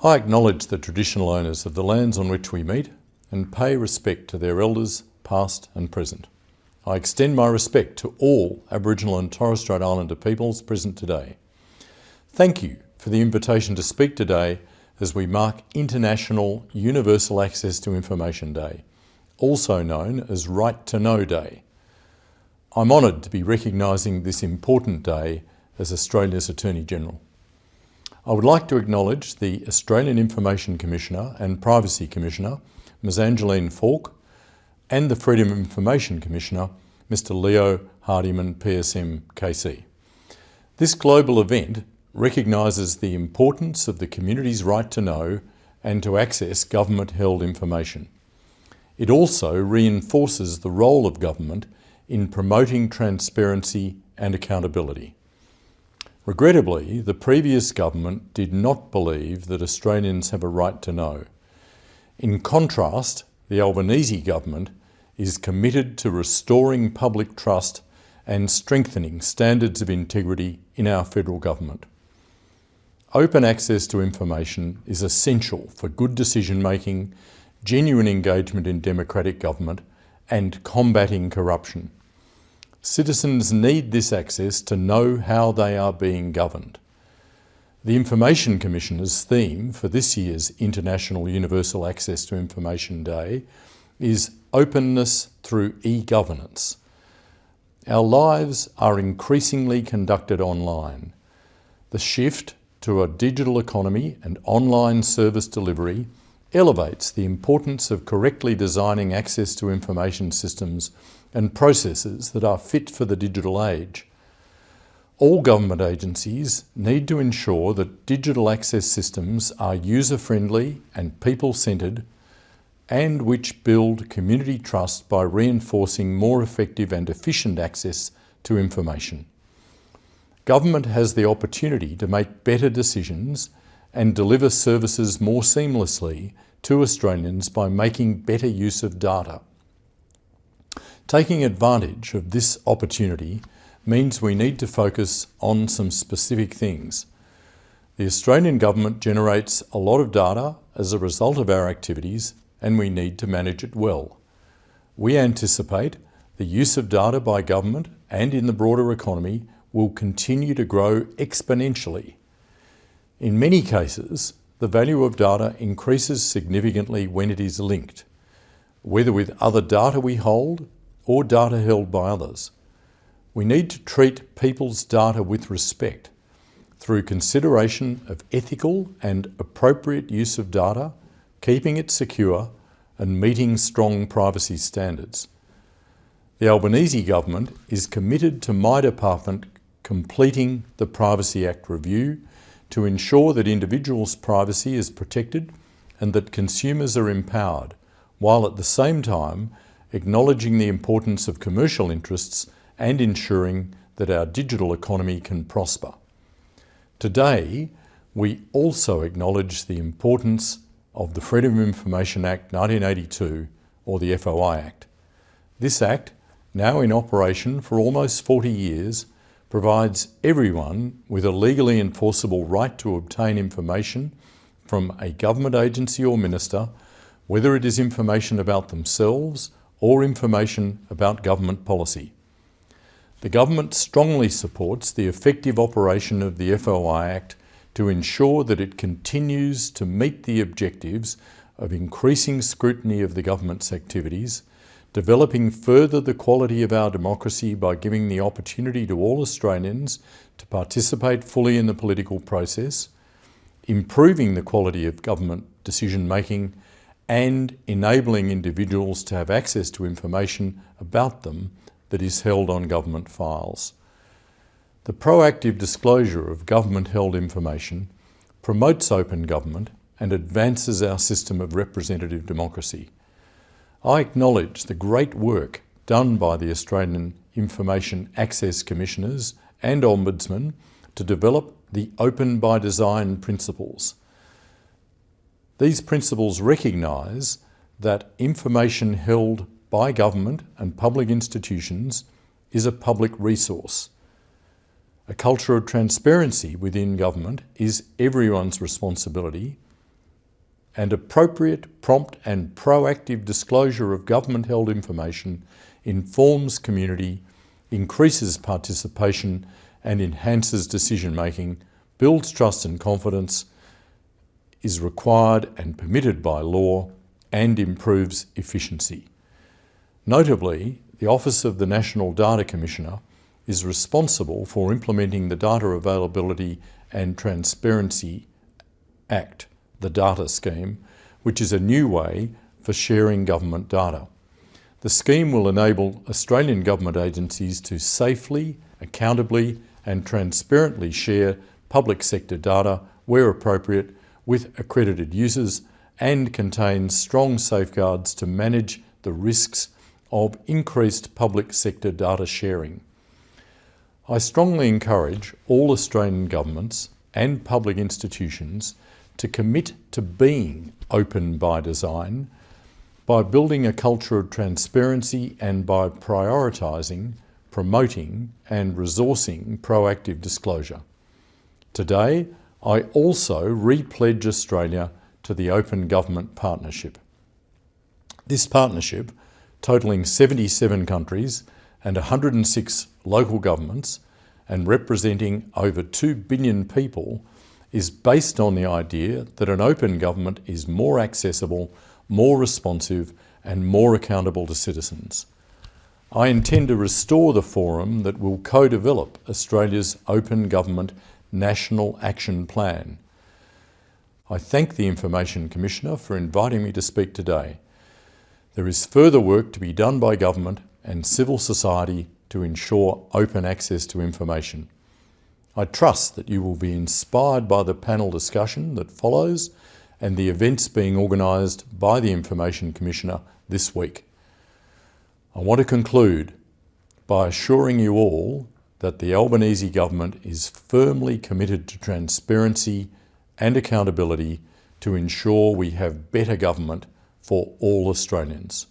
I acknowledge the traditional owners of the lands on which we meet and pay respect to their elders, past and present. I extend my respect to all Aboriginal and Torres Strait Islander peoples present today. Thank you for the invitation to speak today as we mark International Universal Access to Information Day, also known as Right to Know Day. I'm honoured to be recognising this important day as Australia's Attorney-General. I would like to acknowledge the Australian Information Commissioner and Privacy Commissioner, Ms Angeline Falk, and the Freedom of Information Commissioner, Mr Leo Hardiman, PSM KC. This global event recognises the importance of the community's right to know and to access government-held information. It also reinforces the role of government in promoting transparency and accountability. Regrettably, the previous government did not believe that Australians have a right to know. In contrast, the Albanese government is committed to restoring public trust and strengthening standards of integrity in our federal government. Open access to information is essential for good decision-making, genuine engagement in democratic government, and combating corruption. Citizens need this access to know how they are being governed. The Information Commissioner's theme for this year's International Universal Access to Information Day is Openness through e-Governance. Our lives are increasingly conducted online. The shift to a digital economy and online service delivery elevates the importance of correctly designing access to information systems and processes that are fit for the digital age. All government agencies need to ensure that digital access systems are user-friendly and people-centred, and which build community trust by reinforcing more effective and efficient access to information. Government has the opportunity to make better decisions and deliver services more seamlessly to Australians by making better use of data. Taking advantage of this opportunity means we need to focus on some specific things. The Australian government generates a lot of data as a result of our activities, and we need to manage it well. We anticipate the use of data by government and in the broader economy will continue to grow exponentially. In many cases, the value of data increases significantly when it is linked, whether with other data we hold or data held by others. We need to treat people's data with respect through consideration of ethical and appropriate use of data, keeping it secure and meeting strong privacy standards. The Albanese government is committed to my department completing the Privacy Act review to ensure that individuals' privacy is protected and that consumers are empowered, while at the same time acknowledging the importance of commercial interests and ensuring that our digital economy can prosper. Today, we also acknowledge the importance of the Freedom of Information Act 1982, or the FOI Act. This Act, now in operation for almost 40 years, provides everyone with a legally enforceable right to obtain information from a government agency or minister, whether it is information about themselves or information about government policy. The government strongly supports the effective operation of the FOI Act to ensure that it continues to meet the objectives of increasing scrutiny of the government's activities, developing further the quality of our democracy by giving the opportunity to all Australians to participate fully in the political process, improving the quality of government decision-making, and enabling individuals to have access to information about them that is held on government files. The proactive disclosure of government-held information promotes open government and advances our system of representative democracy. I acknowledge the great work done by the Australian Information Access Commissioners and Ombudsman to develop the Open by Design principles. These principles recognise that information held by government and public institutions is a public resource. A culture of transparency within government is everyone's responsibility, and appropriate, prompt and proactive disclosure of government-held information informs community, increases participation and enhances decision-making, builds trust and confidence, is required and permitted by law, and improves efficiency. Notably, the Office of the National Data Commissioner is responsible for implementing the Data Availability and Transparency Act, the Data Scheme, which is a new way for sharing government data. The scheme will enable Australian government agencies to safely, accountably and transparently share public sector data where appropriate with accredited users and contains strong safeguards to manage the risks of increased public sector data sharing. I strongly encourage all Australian governments and public institutions to commit to being open by design, by building a culture of transparency and by prioritising, promoting and resourcing proactive disclosure. Today, I also re-pledge Australia to the Open Government Partnership. This partnership, totalling 77 countries and 106 local governments and representing over 2 billion people, is based on the idea that an open government is more accessible, more responsive and more accountable to citizens. I intend to restore the forum that will co-develop Australia's Open Government National Action Plan. I thank the Information Commissioner for inviting me to speak today. There is further work to be done by government and civil society to ensure open access to information. I trust that you will be inspired by the panel discussion that follows and the events being organised by the Information Commissioner this week. I want to conclude by assuring you all that the Albanese government is firmly committed to transparency and accountability to ensure we have better government for all Australians.